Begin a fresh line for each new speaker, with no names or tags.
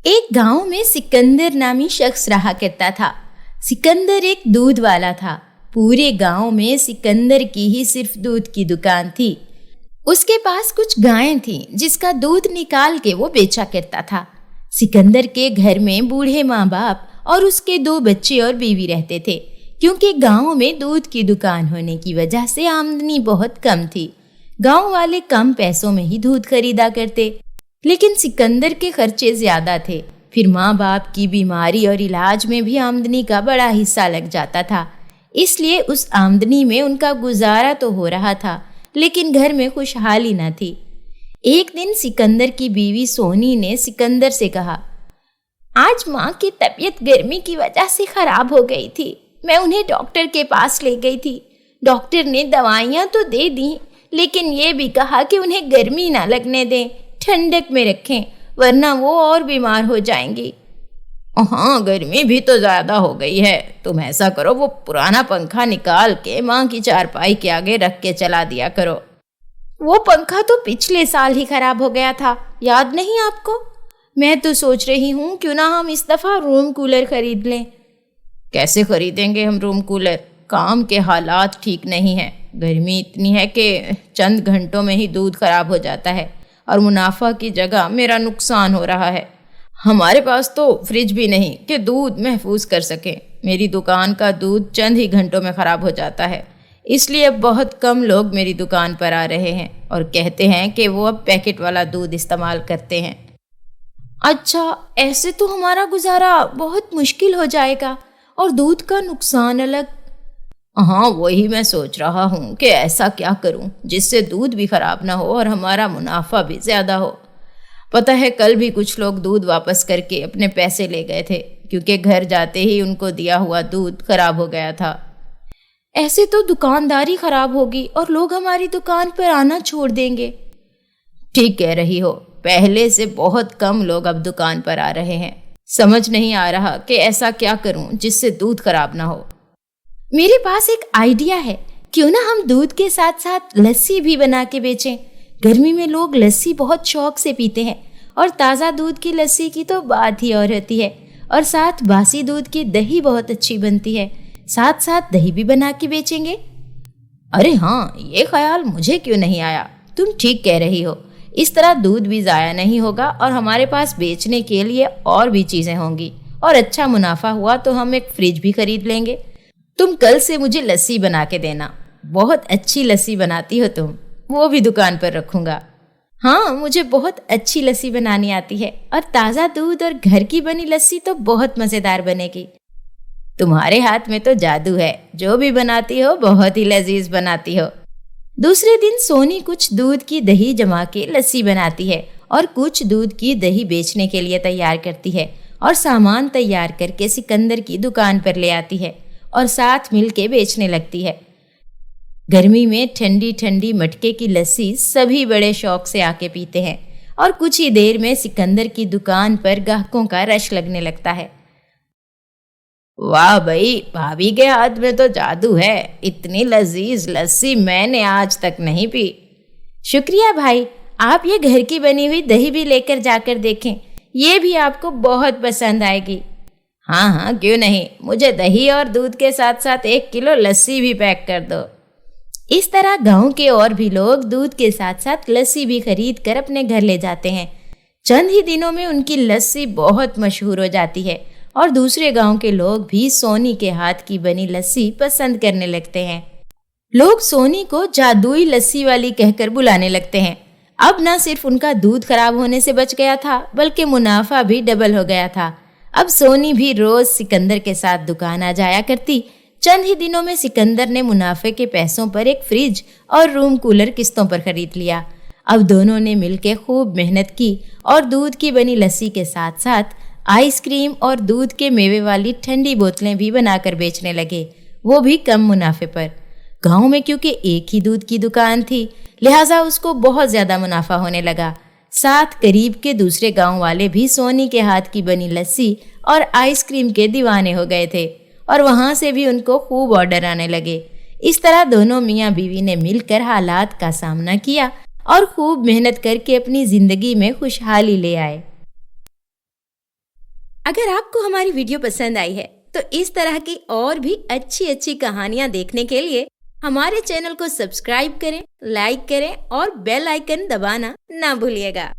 ایک گاؤں میں سکندر نامی شخص رہا کرتا تھا۔ سکندر ایک دودھ والا تھا۔ پورے گاؤں میں سکندر کی ہی صرف دودھ کی دکان تھی۔ اس کے پاس کچھ گائیں تھیں جس کا دودھ نکال کے وہ بیچا کرتا تھا۔ سکندر کے گھر میں بوڑھے ماں باپ اور اس کے 2 بچے اور بیوی رہتے تھے، کیونکہ گاؤں میں دودھ کی دکان ہونے کی وجہ سے آمدنی بہت کم تھی۔ گاؤں والے کم پیسوں میں ہی دودھ خریدا کرتے، لیکن سکندر کے خرچے زیادہ تھے۔ پھر ماں باپ کی بیماری اور علاج میں بھی آمدنی کا بڑا حصہ لگ جاتا تھا، اس لیے اس آمدنی میں ان کا گزارا تو ہو رہا تھا، لیکن گھر میں خوشحالی نہ تھی۔ ایک دن سکندر کی بیوی سونی نے سکندر سے کہا، آج ماں کی طبیعت گرمی کی وجہ سے خراب ہو گئی تھی، میں انہیں ڈاکٹر کے پاس لے گئی تھی۔ ڈاکٹر نے دوائیاں تو دے دیں، لیکن یہ بھی کہا کہ انہیں گرمی نہ لگنے دیں، ٹھنڈک میں رکھیں، ورنہ وہ اور بیمار ہو جائیں گی۔ ہاں، گرمی بھی تو زیادہ ہو گئی ہے، تم ایسا کرو، وہ پرانا پنکھا نکال کے ماں کی چارپائی کے آگے رکھ کے چلا دیا کرو۔ وہ پنکھا تو پچھلے سال ہی خراب ہو گیا تھا، یاد نہیں آپ کو؟ میں تو سوچ رہی ہوں کیوں نہ ہم اس دفعہ روم کولر خرید لیں۔ کیسے خریدیں گے ہم روم کولر؟ کام کے حالات ٹھیک نہیں ہیں، گرمی اتنی ہے کہ چند گھنٹوں میں ہی دودھ خراب ہو جاتا ہے، اور منافع کی جگہ میرا نقصان ہو رہا ہے۔ ہمارے پاس تو فریج بھی نہیں کہ دودھ محفوظ کر سکیں۔ میری دکان کا دودھ چند ہی گھنٹوں میں خراب ہو جاتا ہے، اس لیے بہت کم لوگ میری دکان پر آ رہے ہیں اور کہتے ہیں کہ وہ اب پیکٹ والا دودھ استعمال کرتے ہیں۔ اچھا، ایسے تو ہمارا گزارا بہت مشکل ہو جائے گا، اور دودھ کا نقصان الگ۔ ہاں، وہی میں سوچ رہا ہوں کہ ایسا کیا کروں جس سے دودھ بھی خراب نہ ہو اور ہمارا منافع بھی زیادہ ہو۔ پتہ ہے کل بھی کچھ لوگ دودھ واپس کر کے اپنے پیسے لے گئے تھے، کیونکہ گھر جاتے ہی ان کو دیا ہوا دودھ خراب ہو گیا تھا۔ ایسے تو دکانداری خراب ہوگی اور لوگ ہماری دکان پر آنا چھوڑ دیں گے۔ ٹھیک کہہ رہی ہو، پہلے سے بہت کم لوگ اب دکان پر آ رہے ہیں۔ سمجھ نہیں آ رہا کہ ایسا کیا کروں جس سے دودھ خراب نہ ہو۔ میرے پاس ایک آئیڈیا ہے، کیوں نہ ہم دودھ کے ساتھ ساتھ لسی بھی بنا کے بیچیں۔ گرمی میں لوگ لسی بہت شوق سے پیتے ہیں، اور تازہ دودھ کی لسی کی تو بات ہی اور ہوتی ہے، اور ساتھ باسی دودھ کی دہی بہت اچھی بنتی ہے، ساتھ ساتھ دہی بھی بنا کے بیچیں گے۔ ارے ہاں، یہ خیال مجھے کیوں نہیں آیا؟ تم ٹھیک کہہ رہی ہو، اس طرح دودھ بھی ضائع نہیں ہوگا اور ہمارے پاس بیچنے کے لیے اور بھی چیزیں ہوں گی، اور اچھا منافع ہوا تو ہم ایک فریج بھی خرید لیں گے۔ تم کل سے مجھے لسی بنا کے دینا، بہت اچھی لسی بناتی ہو تم، وہ بھی دکان پر رکھوں گا۔ ہاں، مجھے بہت اچھی لسی بنانی آتی ہے، اور تازہ دودھ اور گھر کی بنی لسی تو بہت مزیدار بنے گی۔ تمہارے ہاتھ میں تو جادو ہے، جو بھی بناتی ہو بہت ہی لذیذ بناتی ہو۔ دوسرے دن سونی کچھ دودھ کی دہی جما کے لسی بناتی ہے، اور کچھ دودھ کی دہی بیچنے کے لیے تیار کرتی ہے، اور سامان تیار کر کے سکندر کی دکان پر لے آتی ہے، اور ساتھ مل کے بیچنے لگتی ہے۔ گرمی میں ٹھنڈی ٹھنڈی مٹکے کی لسی سبھی بڑے شوق سے آ کے پیتے ہیں، اور کچھ ہی دیر میں سکندر کی دکان پر گاہکوں کا رش لگنے لگتا ہے۔ واہ بھائی، بھابھی کے ہاتھ میں تو جادو ہے، اتنی لذیذ لسی میں نے آج تک نہیں پی۔ شکریہ بھائی، آپ یہ گھر کی بنی ہوئی دہی بھی لے کر جا کر دیکھیں، یہ بھی آپ کو بہت پسند آئے گی۔ ہاں ہاں، کیوں نہیں، مجھے دہی اور دودھ کے ساتھ ساتھ 1 کلو لسی بھی پیک کر دو۔ اس طرح گاؤں کے اور بھی لوگ دودھ کے ساتھ ساتھ لسی بھی خرید کر اپنے گھر لے جاتے ہیں۔ چند ہی دنوں میں ان کی لسی بہت مشہور ہو جاتی ہے، اور دوسرے گاؤں کے لوگ بھی سونی کے ہاتھ کی بنی لسی پسند کرنے لگتے ہیں۔ لوگ سونی کو جادوئی لسی والی کہہ کر بلانے لگتے ہیں۔ اب نہ صرف ان کا دودھ خراب ہونے سے بچ گیا تھا، بلکہ منافع بھی ڈبل ہو گیا تھا۔ اب سونی بھی روز سکندر کے ساتھ دکان آ جایا کرتی۔ چند ہی دنوں میں سکندر نے منافع کے پیسوں پر ایک فریج اور روم کولر قسطوں پر خرید لیا۔ اب دونوں نے مل کے خوب محنت کی، اور دودھ کی بنی لسی کے ساتھ ساتھ آئس کریم اور دودھ کے میوے والی ٹھنڈی بوتلیں بھی بنا کر بیچنے لگے، وہ بھی کم منافع پر۔ گاؤں میں کیونکہ ایک ہی دودھ کی دکان تھی، لہٰذا اس کو بہت زیادہ منافع ہونے لگا۔ ساتھ قریب کے دوسرے گاؤں والے بھی سونی کے ہاتھ کی بنی لسی اور آئس کریم کے دیوانے ہو گئے تھے، اور وہاں سے بھی ان کو خوب آرڈر آنے لگے۔ اس طرح دونوں میاں بیوی نے مل کر حالات کا سامنا کیا، اور خوب محنت کر کے اپنی زندگی میں خوشحالی لے آئے۔ اگر آپ کو ہماری ویڈیو پسند آئی ہے تو اس طرح کی اور بھی اچھی اچھی کہانیاں دیکھنے کے لیے ہمارے چینل کو سبسکرائب کریں، لائک کریں اور بیل آئیکن دبانا نہ بھولیے گا۔